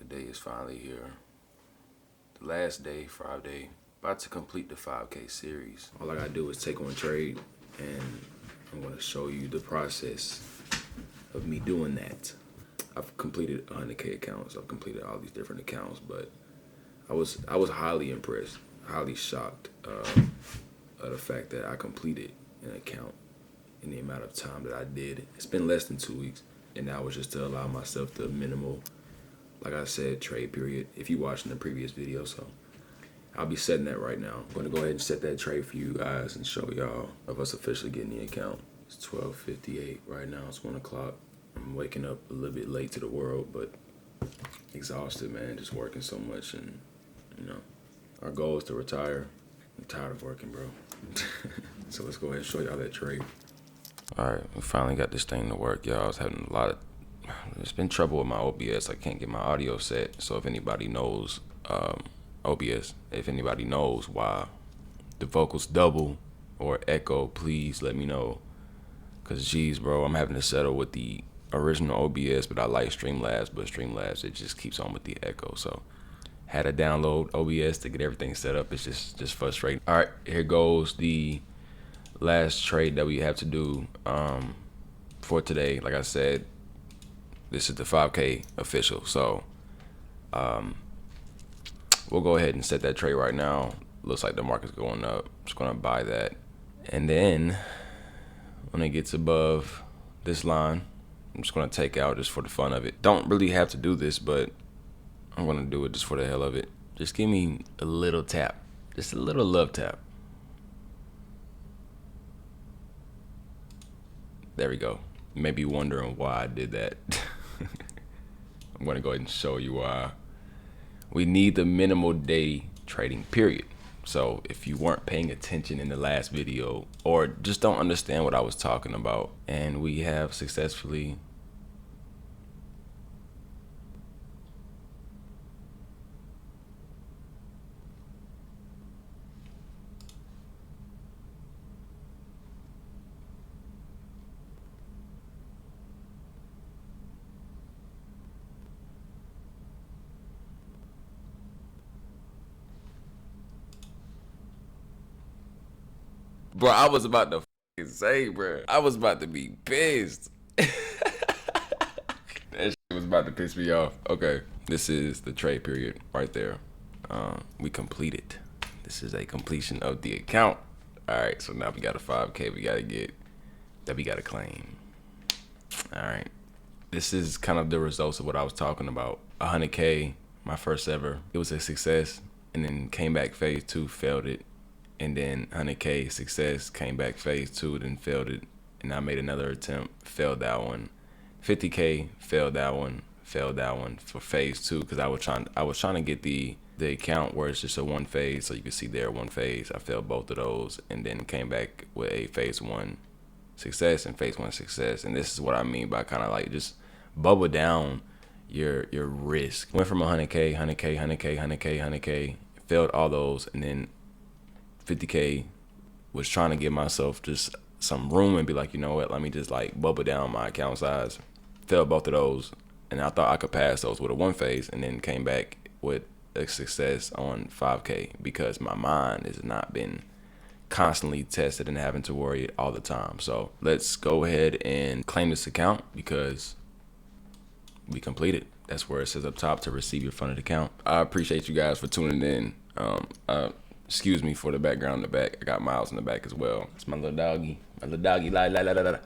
The day is finally here. The last day, Friday. About to complete the 5K series. All I gotta do is take one trade, and I'm gonna show you the process of me doing that. I've completed 100K accounts. I've completed all these different accounts, but I was highly impressed, highly shocked of the fact that I completed an account in the amount of time that I did. It's been less than 2 weeks, and that was just to allow myself the minimal, like I said, trade period. If you watched in the previous video, so I'll be setting that right now. I'm gonna go ahead and set that trade for you guys and show y'all of us officially getting the account. It's 12:58 right now. It's 1 o'clock. I'm waking up a little bit late to the world, but exhausted, man. Just working so much, and you know, our goal is to retire. I'm tired of working, bro. So let's go ahead and show y'all that trade. All right, we finally got this thing to work, y'all. I was having there's been trouble with my OBS. I can't get my audio set. So if anybody knows OBS, if anybody knows why the vocals double or echo, please let me know. Cause geez, bro, I'm having to settle with the original OBS, but I like Streamlabs, but Streamlabs, it just keeps on with the echo. So had to download OBS to get everything set up. It's just frustrating. All right, here goes the last trade that we have to do for today. Like I said, this is the 5K official. So we'll go ahead and set that trade right now. Looks like the market's going up. Just gonna buy that. And then when it gets above this line, I'm just gonna take out just for the fun of it. Don't really have to do this, but I'm gonna do it just for the hell of it. Just give me a little tap, just a little love tap. There we go. You may be wondering why I did that. I'm gonna go ahead and show you why. We need the minimal day trading period. So if you weren't paying attention in the last video or just don't understand what I was talking about, and we have successfully bro, I was about to fucking say, bro. I was about to be pissed. That shit was about to piss me off. Okay, this is the trade period right there. We completed. This is a completion of the account. All right, so now we got a 5K we gotta get, that we gotta claim. All right, this is kind of the results of what I was talking about. 100K, my first ever. It was a success, and then came back phase 2, failed it. And then 100K success, came back phase 2, then failed it. And I made another attempt, failed that one. 50K, failed that one for phase 2, because I was trying to get the account where it's just a one phase, so you can see there one phase. I failed both of those, and then came back with a phase 1 success and phase 1 success. And this is what I mean by kind of like just bubble down your risk. Went from 100K, 100K, 100K, 100K, 100K, failed all those, and then 50K, was trying to give myself just some room and be like, you know what, let me just like bubble down my account size. Failed both of those, and I thought I could pass those with a one phase, and then came back with a success on 5K because my mind has not been constantly tested and having to worry all the time. So let's go ahead and claim this account because we completed. That's where it says up top to receive your funded account. I appreciate you guys for tuning in. Excuse me for the background in the back. I got Miles in the back as well. It's my little doggy. My little doggy. La la la la la.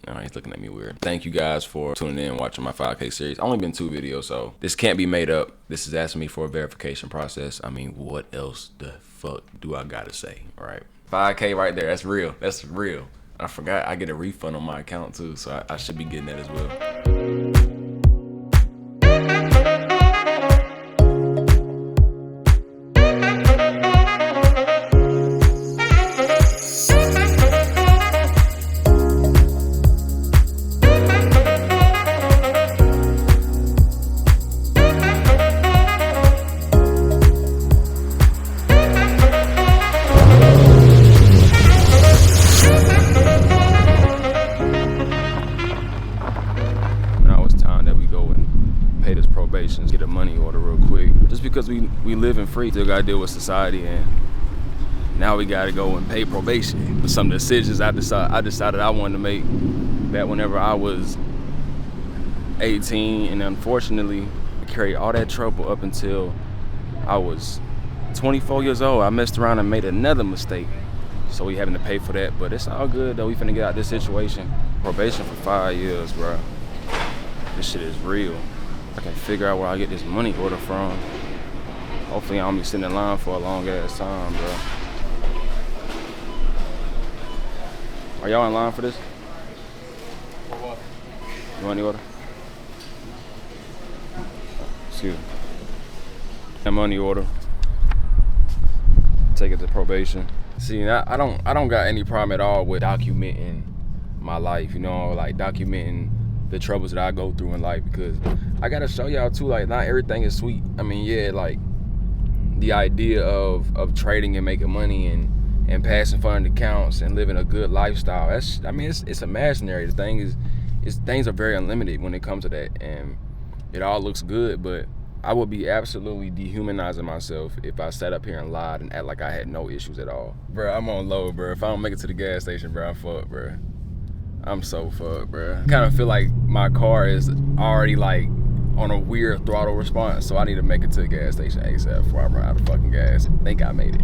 Oh, he's looking at me weird. Thank you guys for tuning in and watching my 5K series. Only been 2 videos, so this can't be made up. This is asking me for a verification process. I mean, what else the fuck do I gotta say, all right? 5K right there. That's real. That's real. I forgot I get a refund on my account too, so I should be getting that as well. probation, get a money order real quick. Just because we living free, still gotta deal with society, and now we gotta go and pay probation. Some decisions I decided I wanted to make back whenever I was 18, and unfortunately I carried all that trouble up until I was 24 years old. I messed around and made another mistake, so we having to pay for that, but it's all good though. We finna get out this situation. Probation for 5 years, bro. This shit is real. I can figure out where I get this money order from. Hopefully I don't be sitting in line for a long ass time, bro. Are y'all in line for this? For what? You want any order? Excuse me. A money order. Take it to probation. See, I don't got any problem at all with documenting my life, you know, like documenting the troubles that I go through in life, because I gotta show y'all too, like, not everything is sweet. I mean, yeah, like the idea of trading and making money and passing fund accounts and living a good lifestyle, that's, I mean, it's imaginary. The thing is things are very unlimited when it comes to that, and it all looks good, but I would be absolutely dehumanizing myself if I sat up here and lied and act like I had no issues at all. Bro, I'm on low, bro. If I don't make it to the gas station, bro, I'm fucked, bro. I'm so fucked, bro. I kind of feel like my car is already like on a weird throttle response, so I need to make it to the gas station ASAP before I run out of fucking gas. I think I made it.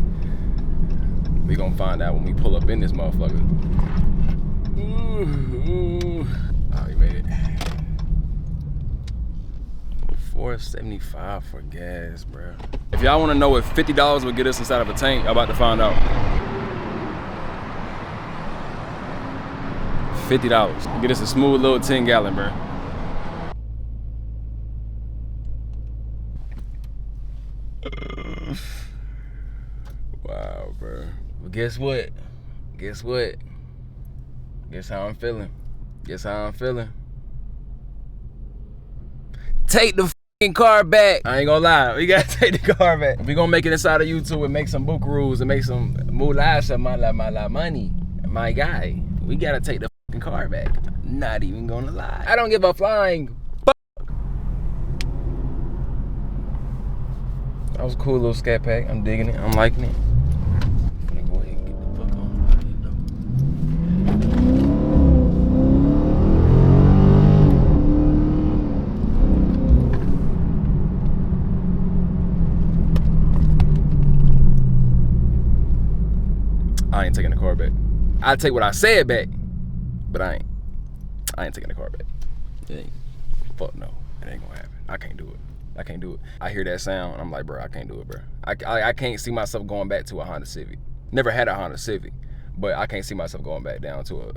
We gonna find out when we pull up in this motherfucker. Oh, you made it. $4.75 for gas, bro. If y'all wanna know if $50 would get us inside of a tank, I'm about to find out. $50. Get us a smooth little 10-gallon, bro. Wow, bro. Well, guess what? Guess what? Guess how I'm feeling? Guess how I'm feeling? Take the fucking car back. I ain't gonna lie, we gotta take the car back. If we gonna make it inside of YouTube and make some buckaroos and make some moolah, money, my guy, we gotta take the fucking car back. Not even gonna lie. I don't give a flying fuck. That was a cool little scat pack. I'm digging it. I'm liking it. I'm gonna go ahead and get the fuck on. I ain't taking the car back. I take what I said back, but I ain't taking the car back. It ain't. Fuck no. It ain't gonna happen. I can't do it. I can't do it. I hear that sound and I'm like, bro, I can't do it, bro. I can't see myself going back to a Honda Civic. Never had a Honda Civic, but I can't see myself going back down to a,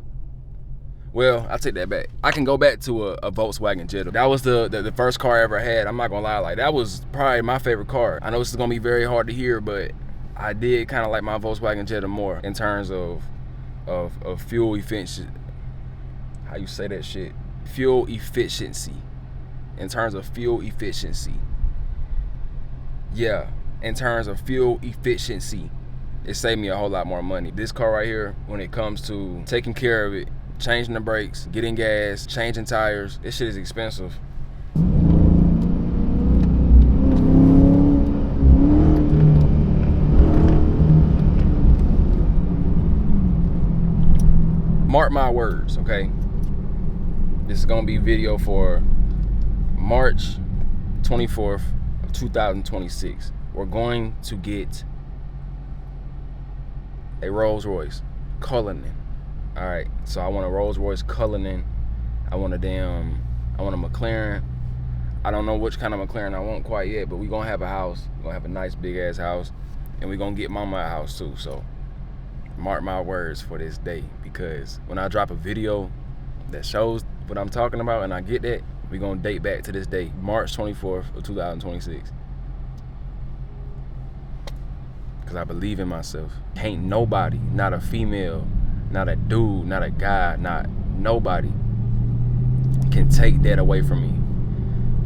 well, I take that back. I can go back to a Volkswagen Jetta. That was the first car I ever had. I'm not gonna lie, like that was probably my favorite car. I know this is gonna be very hard to hear, but I did kind of like my Volkswagen Jetta more in terms of fuel efficiency. How you say that shit? Fuel efficiency. In terms of fuel efficiency. Yeah, in terms of fuel efficiency, it saved me a whole lot more money. This car right here, when it comes to taking care of it, changing the brakes, getting gas, changing tires, this shit is expensive. Mark my words, okay? This is gonna be video for March 24th of 2026. We're going to get a Rolls Royce Cullinan. All right, so I want a Rolls Royce Cullinan. I want a McLaren. I don't know which kind of McLaren I want quite yet, but we're gonna have a house. We're gonna have a nice big ass house, and we're gonna get mama a house too. So mark my words for this day, because when I drop a video that shows what I'm talking about and I get that, we're gonna date back to this day, March 24th of 2026. Because I believe in myself. Ain't nobody, not a female, not a dude, not a guy, not nobody can take that away from me.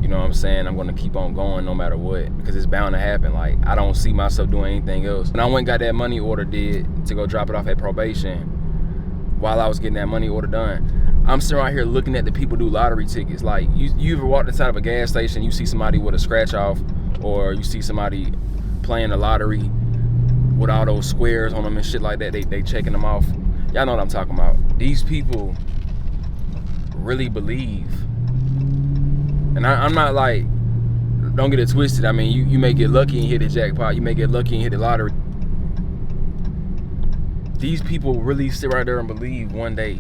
You know what I'm saying? I'm gonna keep on going no matter what, because it's bound to happen. Like, I don't see myself doing anything else. When I went and got that money order did to go drop it off at probation, while I was getting that money order done, I'm sitting right here looking at the people do lottery tickets. Like, you ever walked inside of a gas station, you see somebody with a scratch off, or you see somebody playing the lottery with all those squares on them and shit like that, they checking them off. Y'all know what I'm talking about. These people really believe. And I'm not like, don't get it twisted. I mean, you may get lucky and hit the jackpot. You may get lucky and hit the lottery. These people really sit right there and believe one day.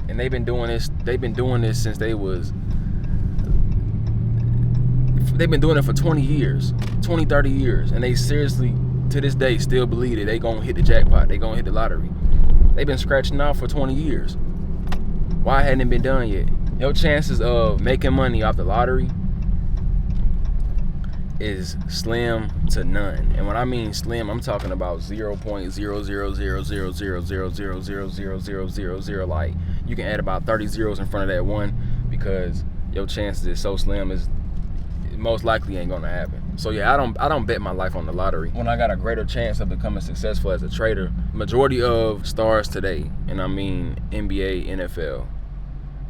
And they've been doing this since they've been doing it for 20 years, 20, 30 years. And they seriously, to this day, still believe that they gonna hit the jackpot, they gonna hit the lottery. They've been scratching out for 20 years. Why hadn't it been done yet? Your chances of making money off the lottery is slim to none. And when I mean slim, I'm talking about 0.0000000000000. Like, you can add about 30 zeros in front of that one, because your chances is so slim, is most likely ain't gonna happen. So yeah, I don't bet my life on the lottery. When I got a greater chance of becoming successful as a trader, majority of stars today, and I mean NBA, NFL,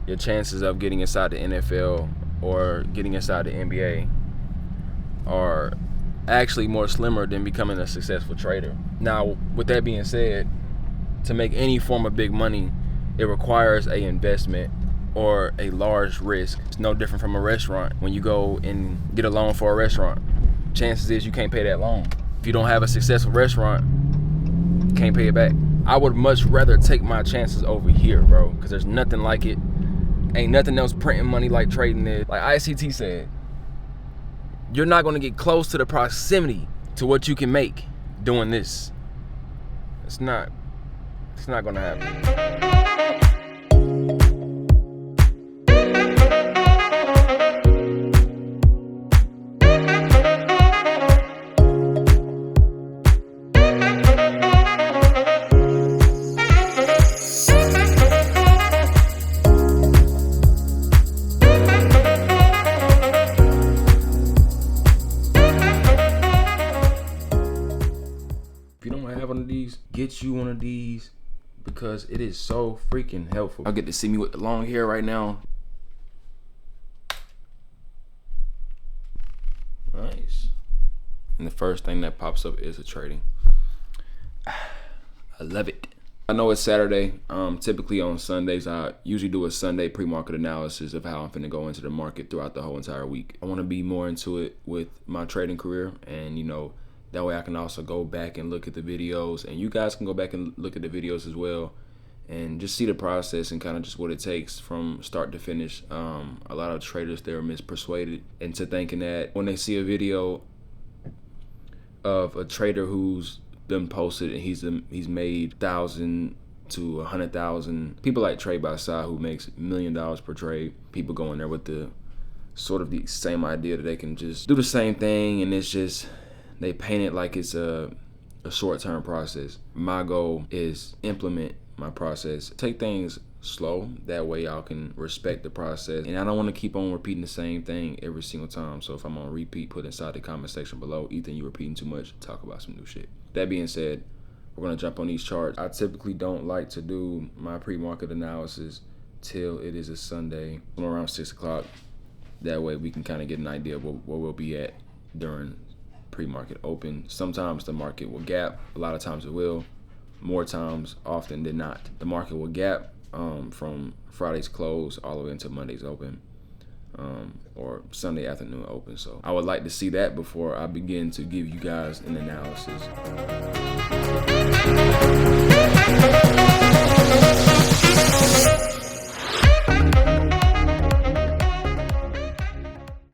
your chances of getting inside the NFL or getting inside the NBA are actually more slimmer than becoming a successful trader. Now, with that being said, to make any form of big money, it requires a investment or a large risk. It's no different from a restaurant. When you go and get a loan for a restaurant, chances is you can't pay that loan. If you don't have a successful restaurant, you can't pay it back. I would much rather take my chances over here, bro, because there's nothing like it. Ain't nothing else printing money like trading is. Like ICT said, you're not gonna get close to the proximity to what you can make doing this. It's not gonna happen. Get you one of these, because it is so freaking helpful. I'll get to see me with the long hair right now. Nice. And the first thing that pops up is a trading. I love it. I know it's Saturday. Typically on Sundays, I usually do a Sunday pre-market analysis of how I'm finna go into the market throughout the whole entire week. I want to be more into it with my trading career, and that way I can also go back and look at the videos, and you guys can go back and look at the videos as well, and just see the process and kind of just what it takes from start to finish. A lot of traders, they're mispersuaded into thinking that when they see a video of a trader who's been posted and he's made 1,000 to 100,000. People like Trade by Side, who makes $1 million per trade. People go in there with the sort of the same idea that they can just do the same thing, and it's just, they paint it like it's a short-term process. My goal is implement my process. Take things slow. That way y'all can respect the process. And I don't want to keep on repeating the same thing every single time. So if I'm on repeat, put inside the comment section below, Ethan, you repeating too much, talk about some new shit. That being said, we're going to jump on these charts. I typically don't like to do my pre-market analysis till it is a Sunday, around 6 o'clock. That way we can kind of get an idea of where we'll be at during pre-market open. Sometimes the market will gap. A lot of times it will. More times, often than not, the market will gap from Friday's close all the way into Monday's open, or Sunday afternoon open. So I would like to see that before I begin to give you guys an analysis.